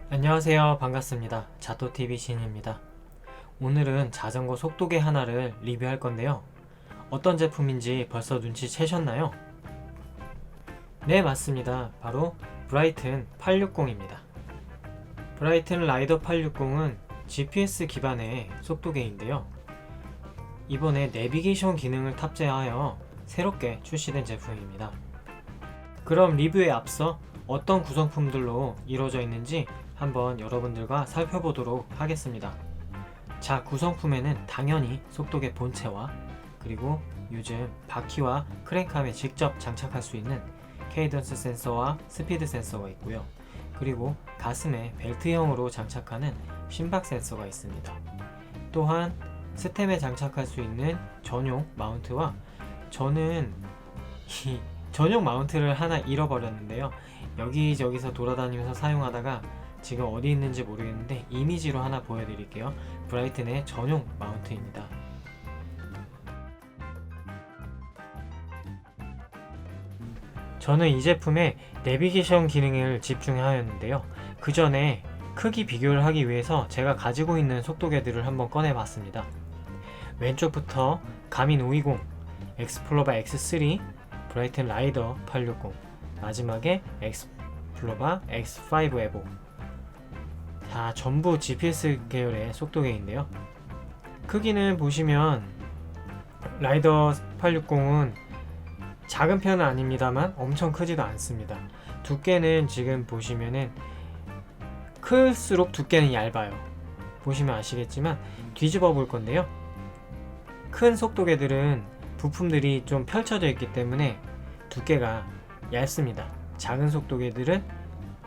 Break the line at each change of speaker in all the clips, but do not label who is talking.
안녕하세요. 반갑습니다. 자토TV 신입니다. 오늘은 자전거 속도계 하나를 리뷰할 건데요. 어떤 제품인지 벌써 눈치채셨나요? 네, 맞습니다. 바로 브라이튼 860입니다. 브라이튼 라이더 860은 GPS 기반의 속도계인데요. 이번에 내비게이션 기능을 탑재하여 새롭게 출시된 제품입니다. 그럼 리뷰에 앞서 어떤 구성품들로 이루어져 있는지 한번 여러분들과 살펴보도록 하겠습니다. 자, 구성품에는 당연히 속도계 본체와 그리고 요즘 바퀴와 크랭크암에 직접 장착할 수 있는 케이던스 센서와 스피드 센서가 있고요. 그리고 가슴에 벨트형으로 장착하는 심박 센서가 있습니다. 또한 스템에 장착할 수 있는 전용 마운트와 저는 이 전용 마운트를 하나 잃어버렸는데요. 여기저기서 돌아다니면서 사용하다가 지금 어디 있는지 모르겠는데 이미지로 하나 보여드릴게요. 브라이튼의 전용 마운트입니다. 저는 이 제품의 내비게이션 기능을 집중하였는데요. 그 전에 크기 비교를 하기 위해서 제가 가지고 있는 속도계들을 한번 꺼내봤습니다. 왼쪽부터 가민 520, 엑스플로바 X3, 브라이튼 라이더 860, 마지막에 엑스플로바 X5 에보. 다 전부 GPS 계열의 속도계인데요. 크기는 보시면 라이더 860은 작은 편은 아닙니다만 엄청 크지도 않습니다. 두께는 지금 보시면은 클수록 두께는 얇아요. 보시면 아시겠지만 뒤집어 볼 건데요. 큰 속도계들은 부품들이 좀 펼쳐져 있기 때문에 두께가 얇습니다. 작은 속도계들은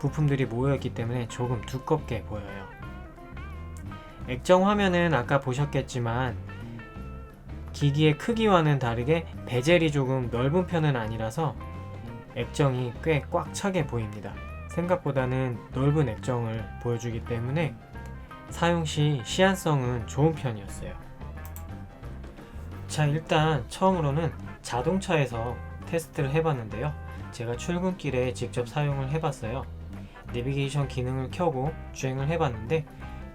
부품들이 모여있기 때문에 조금 두껍게 보여요. 액정 화면은 아까 보셨겠지만 기기의 크기와는 다르게 베젤이 조금 넓은 편은 아니라서 액정이 꽤 꽉 차게 보입니다. 생각보다는 넓은 액정을 보여주기 때문에 사용 시 시안성은 좋은 편이었어요. 자, 일단 처음으로는 자동차에서 테스트를 해봤는데요. 제가 출근길에 직접 사용을 해봤어요. 내비게이션 기능을 켜고 주행을 해봤는데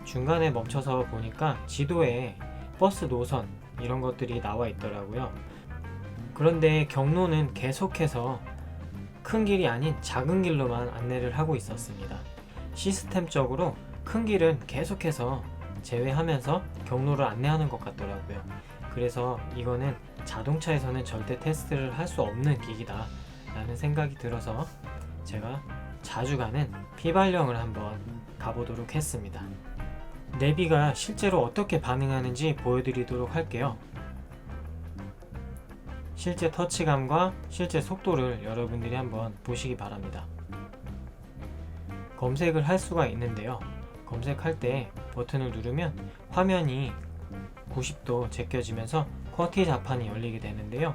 중간에 멈춰서 보니까 지도에 버스 노선 이런 것들이 나와 있더라고요. 그런데 경로는 계속해서 큰 길이 아닌 작은 길로만 안내를 하고 있었습니다. 시스템적으로 큰 길은 계속해서 제외하면서 경로를 안내하는 것 같더라고요. 그래서 이거는 자동차에서는 절대 테스트를 할 수 없는 기기다 라는 생각이 들어서 제가 자주 가는 피발령을 한번 가보도록 했습니다. 내비가 실제로 어떻게 반응하는지 보여드리도록 할게요. 실제 터치감과 실제 속도를 여러분들이 한번 보시기 바랍니다. 검색을 할 수가 있는데요. 검색할 때 버튼을 누르면 화면이 90도 제껴지면서 쿼티 자판이 열리게 되는데요.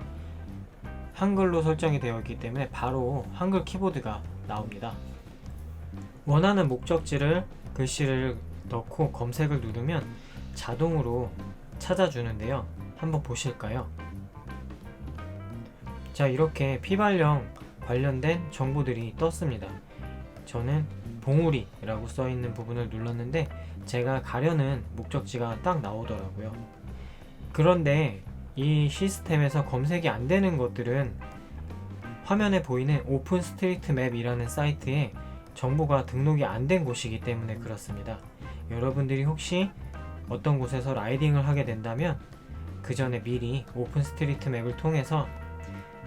한글로 설정이 되어 있기 때문에 바로 한글 키보드가 나옵니다. 원하는 목적지를 글씨를 넣고 검색을 누르면 자동으로 찾아주는데요. 한번 보실까요? 자, 이렇게 피발령 관련된 정보들이 떴습니다. 저는 봉우리라고 써있는 부분을 눌렀는데 제가 가려는 목적지가 딱 나오더라고요. 그런데 이 시스템에서 검색이 안 되는 것들은 화면에 보이는 오픈 스트리트 맵이라는 사이트에 정보가 등록이 안 된 곳이기 때문에 그렇습니다. 여러분들이 혹시 어떤 곳에서 라이딩을 하게 된다면 그 전에 미리 오픈 스트리트 맵을 통해서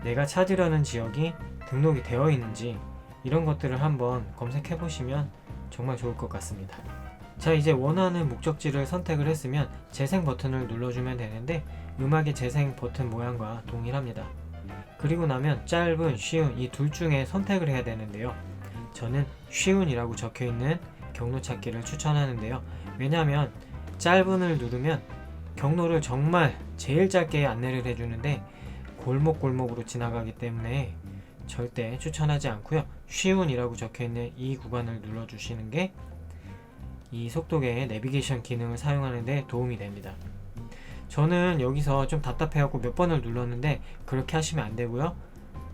내가 찾으려는 지역이 등록이 되어 있는지 이런 것들을 한번 검색해 보시면 정말 좋을 것 같습니다. 자, 이제 원하는 목적지를 선택을 했으면 재생 버튼을 눌러주면 되는데 음악의 재생 버튼 모양과 동일합니다. 그리고 나면 짧은, 쉬운 이 둘 중에 선택을 해야 되는데요. 저는 쉬운이라고 적혀있는 경로 찾기를 추천하는데요. 왜냐하면 짧은을 누르면 경로를 정말 제일 짧게 안내를 해주는데 골목골목으로 지나가기 때문에 절대 추천하지 않고요. 쉬운이라고 적혀있는 이 구간을 눌러주시는 게 이 속도계의 내비게이션 기능을 사용하는 데 도움이 됩니다. 저는 여기서 좀 답답해갖고 몇 번을 눌렀는데 그렇게 하시면 안 되고요.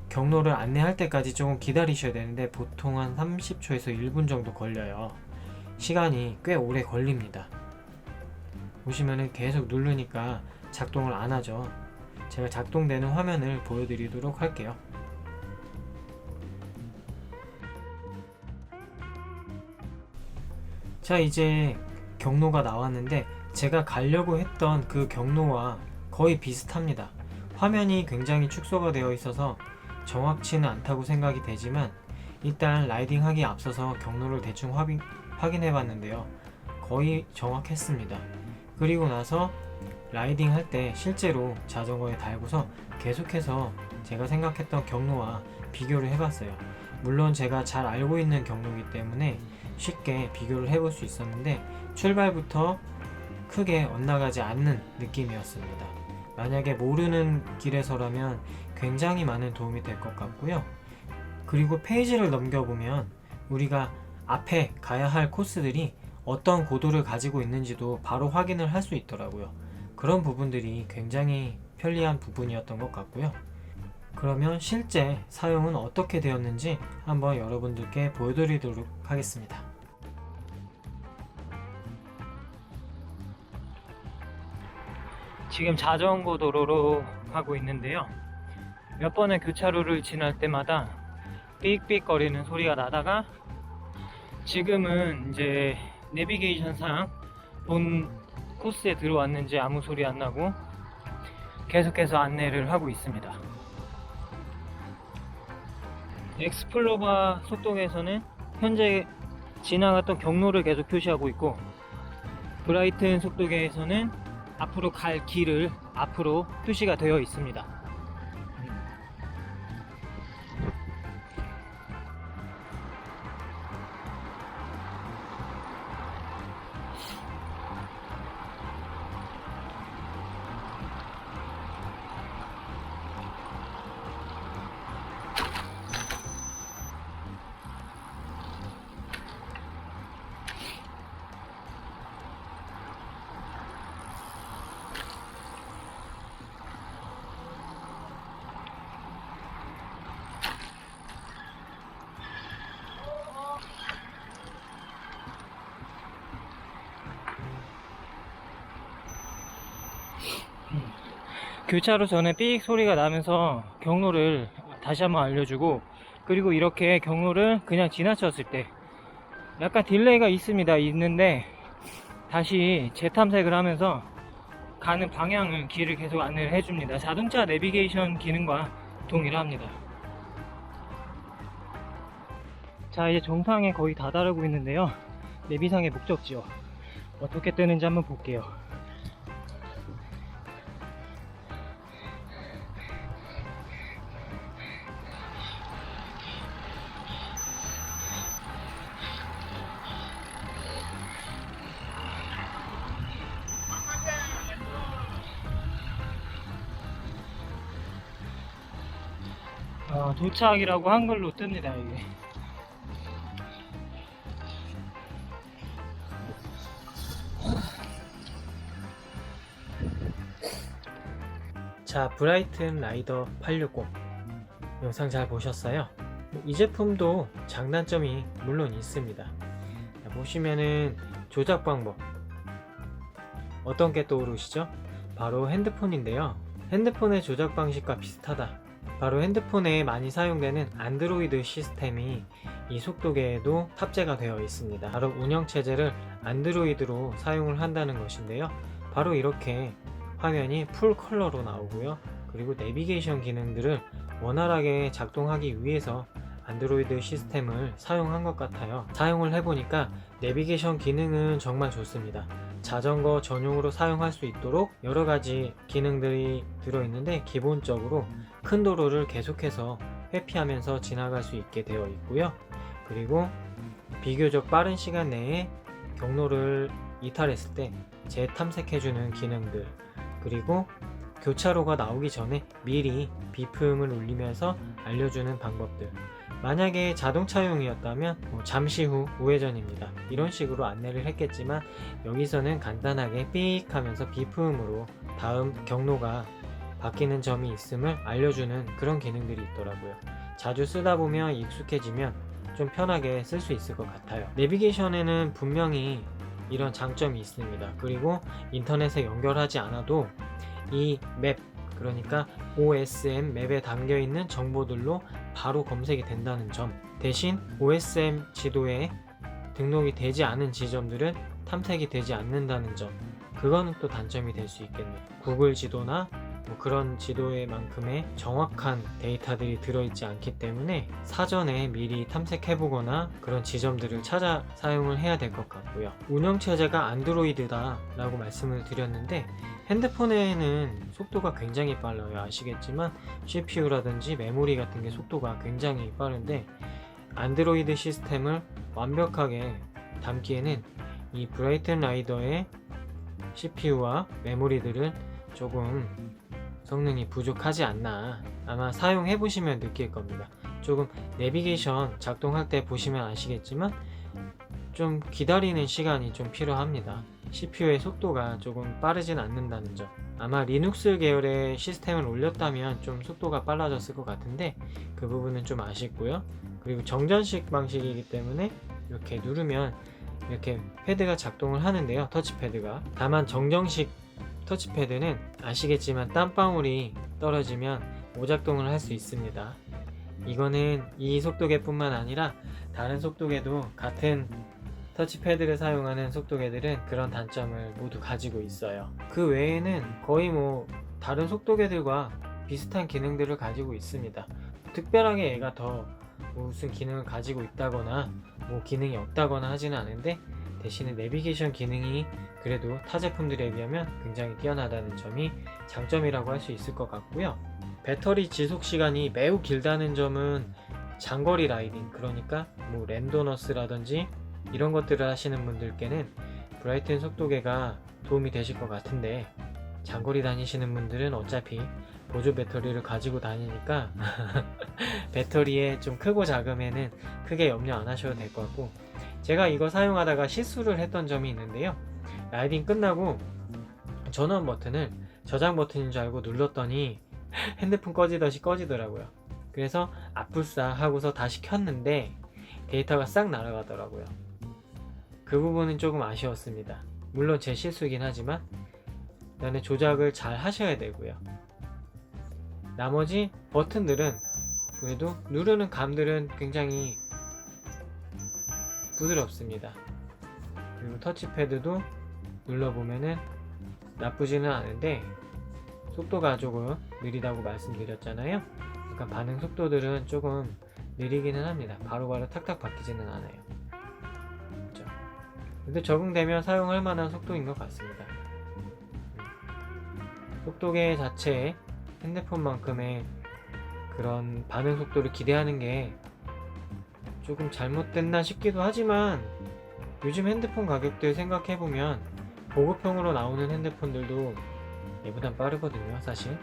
경로를 안내할 때까지 조금 기다리셔야 되는데 보통 한 30초에서 1분 정도 걸려요. 시간이 꽤 오래 걸립니다. 보시면은 계속 누르니까 작동을 안 하죠. 제가 작동되는 화면을 보여드리도록 할게요. 자, 이제 경로가 나왔는데 제가 가려고 했던 그 경로와 거의 비슷합니다. 화면이 굉장히 축소가 되어 있어서 정확치는 않다고 생각이 되지만 일단 라이딩하기 앞서서 경로를 대충 확인해 봤는데요. 거의 정확했습니다. 그리고 나서 라이딩 할 때 실제로 자전거에 달고서 계속해서 제가 생각했던 경로와 비교를 해봤어요. 물론 제가 잘 알고 있는 경로이기 때문에 쉽게 비교를 해볼 수 있었는데 출발부터 크게 엇나가지 않는 느낌이었습니다. 만약에 모르는 길에서라면 굉장히 많은 도움이 될 것 같고요. 그리고 페이지를 넘겨보면 우리가 앞에 가야 할 코스들이 어떤 고도를 가지고 있는지도 바로 확인을 할 수 있더라고요. 그런 부분들이 굉장히 편리한 부분이었던 것 같고요. 그러면 실제 사용은 어떻게 되었는지 한번 여러분들께 보여드리도록 하겠습니다. 지금 자전거 도로로 가고 있는데요. 몇 번의 교차로를 지날 때마다 삑삑 거리는 소리가 나다가 지금은 이제 내비게이션상 본 코스에 들어왔는지 아무 소리 안 나고 계속해서 안내를 하고 있습니다. 엑스플로바 속도계에서는 현재 지나갔던 경로를 계속 표시하고 있고 브라이튼 속도계에서는 앞으로 갈 길을 앞으로 표시가 되어 있습니다. 교차로 전에 삑 소리가 나면서 경로를 다시 한번 알려주고 그리고 이렇게 경로를 그냥 지나쳤을 때 약간 딜레이가 있는데 다시 재탐색을 하면서 가는 방향을 길을 계속 안내를 해줍니다. 자동차 내비게이션 기능과 동일합니다. 자, 이제 정상에 거의 다다르고 있는데요. 내비상의 목적지요. 어떻게 뜨는지 한번 볼게요. 도착이라고 한글로 뜹니다. 이게 자, 브라이튼 라이더 860 영상 잘 보셨어요? 이 제품도 장단점이 물론 있습니다. 자, 보시면은 조작 방법 어떤 게 떠오르시죠? 바로 핸드폰인데요. 핸드폰의 조작 방식과 비슷하다. 바로 핸드폰에 많이 사용되는 안드로이드 시스템이 이 속도계에도 탑재가 되어 있습니다. 바로 운영체제를 안드로이드로 사용을 한다는 것인데요. 바로 이렇게 화면이 풀 컬러로 나오고요. 그리고 내비게이션 기능들을 원활하게 작동하기 위해서 안드로이드 시스템을 사용한 것 같아요. 사용을 해보니까 내비게이션 기능은 정말 좋습니다. 자전거 전용으로 사용할 수 있도록 여러가지 기능들이 들어있는데 기본적으로 큰 도로를 계속해서 회피하면서 지나갈 수 있게 되어 있고요. 그리고 비교적 빠른 시간 내에 경로를 이탈했을 때 재탐색해주는 기능들, 그리고 교차로가 나오기 전에 미리 비품을 울리면서 알려주는 방법들, 만약에 자동차용이었다면 잠시 후 우회전입니다. 이런 식으로 안내를 했겠지만 여기서는 간단하게 삑 하면서 비품으로 다음 경로가 바뀌는 점이 있음을 알려주는 그런 기능들이 있더라고요. 자주 쓰다 보면 익숙해지면 좀 편하게 쓸 수 있을 것 같아요. 내비게이션에는 분명히 이런 장점이 있습니다. 그리고 인터넷에 연결하지 않아도 이 맵, 그러니까 OSM 맵에 담겨있는 정보들로 바로 검색이 된다는 점, 대신 OSM 지도에 등록이 되지 않은 지점들은 탐색이 되지 않는다는 점, 그거는 또 단점이 될 수 있겠네요. 구글 지도나 그런 지도에 만큼의 정확한 데이터들이 들어있지 않기 때문에 사전에 미리 탐색해보거나 그런 지점들을 찾아 사용을 해야 될 것 같고요. 운영체제가 안드로이드다 라고 말씀을 드렸는데 핸드폰에는 속도가 굉장히 빨라요. 아시겠지만 CPU라든지 메모리 같은 게 속도가 굉장히 빠른데 안드로이드 시스템을 완벽하게 담기에는 이 브라이튼 라이더의 CPU와 메모리들은 조금 성능이 부족하지 않나, 아마 사용해 보시면 느낄 겁니다. 조금 내비게이션 작동할 때 보시면 아시겠지만 좀 기다리는 시간이 좀 필요합니다. CPU의 속도가 조금 빠르진 않는다는 점, 아마 리눅스 계열의 시스템을 올렸다면 좀 속도가 빨라졌을 것 같은데 그 부분은 좀 아쉽고요. 그리고 정전식 방식이기 때문에 이렇게 누르면 이렇게 패드가 작동을 하는데요, 터치패드가. 다만 정정식 터치패드는 아시겠지만 땀방울이 떨어지면 오작동을 할 수 있습니다. 이거는 이 속도계 뿐만 아니라 다른 속도계도 같은 터치패드를 사용하는 속도계들은 그런 단점을 모두 가지고 있어요. 그 외에는 거의 다른 속도계들과 비슷한 기능들을 가지고 있습니다. 특별하게 얘가 더 무슨 기능을 가지고 있다거나 기능이 없다거나 하지는 않은데 대신에 내비게이션 기능이 그래도 타 제품들에 비하면 굉장히 뛰어나다는 점이 장점이라고 할 수 있을 것 같고요. 배터리 지속 시간이 매우 길다는 점은 장거리 라이딩, 그러니까 랜더너스라든지 이런 것들을 하시는 분들께는 브라이튼 속도계가 도움이 되실 것 같은데 장거리 다니시는 분들은 어차피 보조 배터리를 가지고 다니니까 배터리에 좀 크고 작음에는 크게 염려 안 하셔도 될 것 같고, 제가 이거 사용하다가 실수를 했던 점이 있는데요. 라이딩 끝나고 전원 버튼을 저장 버튼인 줄 알고 눌렀더니 핸드폰 꺼지듯이 꺼지더라고요. 그래서 아뿔싸 하고서 다시 켰는데 데이터가 싹 날아가더라고요. 그 부분은 조금 아쉬웠습니다. 물론 제 실수이긴 하지만 그다음에 조작을 잘 하셔야 되고요. 나머지 버튼들은 그래도 누르는 감들은 굉장히 부드럽습니다. 그리고 터치패드도 눌러보면은 나쁘지는 않은데 속도가 조금 느리다고 말씀드렸잖아요. 그러니까 반응 속도들은 조금 느리기는 합니다. 바로바로 탁탁 바뀌지는 않아요. 그렇죠? 근데 적응되면 사용할 만한 속도인 것 같습니다. 속도계 자체에 핸드폰만큼의 그런 반응 속도를 기대하는 게 조금 잘못됐나 싶기도 하지만 요즘 핸드폰 가격들 생각해보면 보급형으로 나오는 핸드폰들도 얘보단 빠르거든요, 사실.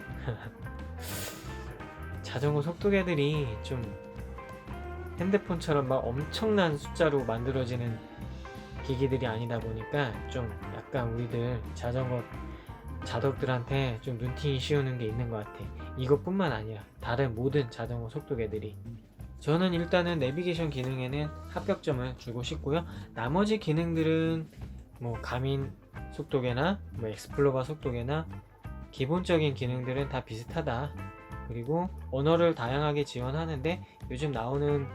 자전거 속도계들이 좀 핸드폰처럼 막 엄청난 숫자로 만들어지는 기기들이 아니다 보니까 좀 약간 우리들 자덕들한테 좀 눈팅이 씌우는 게 있는 것 같아. 이것뿐만 아니라 다른 모든 자전거 속도계들이. 저는 일단은 내비게이션 기능에는 합격점을 주고 싶고요. 나머지 기능들은 가민 속도계나 엑스플로바 속도계나 기본적인 기능들은 다 비슷하다. 그리고 언어를 다양하게 지원하는데 요즘 나오는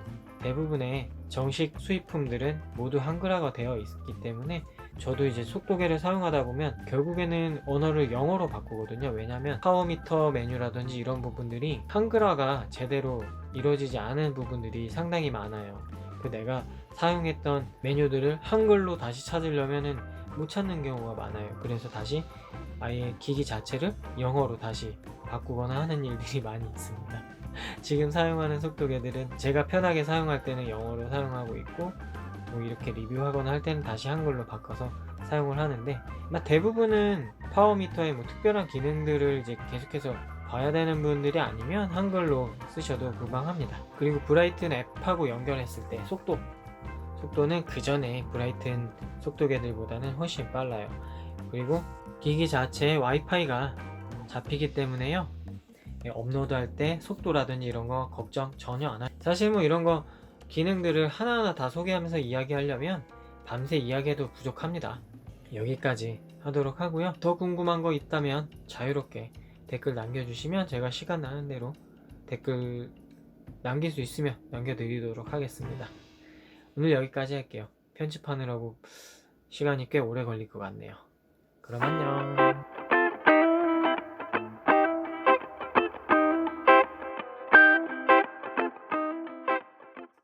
대부분의 정식 수입품들은 모두 한글화가 되어 있기 때문에 저도 이제 속도계를 사용하다 보면 결국에는 언어를 영어로 바꾸거든요. 왜냐면 파워미터 메뉴라든지 이런 부분들이 한글화가 제대로 이루어지지 않은 부분들이 상당히 많아요. 내가 사용했던 메뉴들을 한글로 다시 찾으려면은 못 찾는 경우가 많아요. 그래서 다시 아예 기기 자체를 영어로 다시 바꾸거나 하는 일들이 많이 있습니다. 지금 사용하는 속도계들은 제가 편하게 사용할 때는 영어로 사용하고 있고 이렇게 리뷰하거나 할 때는 다시 한글로 바꿔서 사용을 하는데 대부분은 파워미터의 특별한 기능들을 이제 계속해서 봐야 되는 분들이 아니면 한글로 쓰셔도 무방합니다. 그리고 브라이튼 앱하고 연결했을 때 속도는 그 전에 브라이튼 속도계들보다는 훨씬 빨라요. 그리고 기기 자체에 와이파이가 잡히기 때문에요. 업로드할 때 속도라든지 이런 거 걱정 전혀 안 하세요. 사실 뭐 이런 거 기능들을 하나하나 다 소개하면서 이야기하려면 밤새 이야기해도 부족합니다. 여기까지 하도록 하고요. 더 궁금한 거 있다면 자유롭게 댓글 남겨주시면 제가 시간 나는 대로 댓글 남길 수 있으면 남겨드리도록 하겠습니다. 오늘 여기까지 할게요. 편집하느라고 시간이 꽤 오래 걸릴 것 같네요. 그럼 안녕.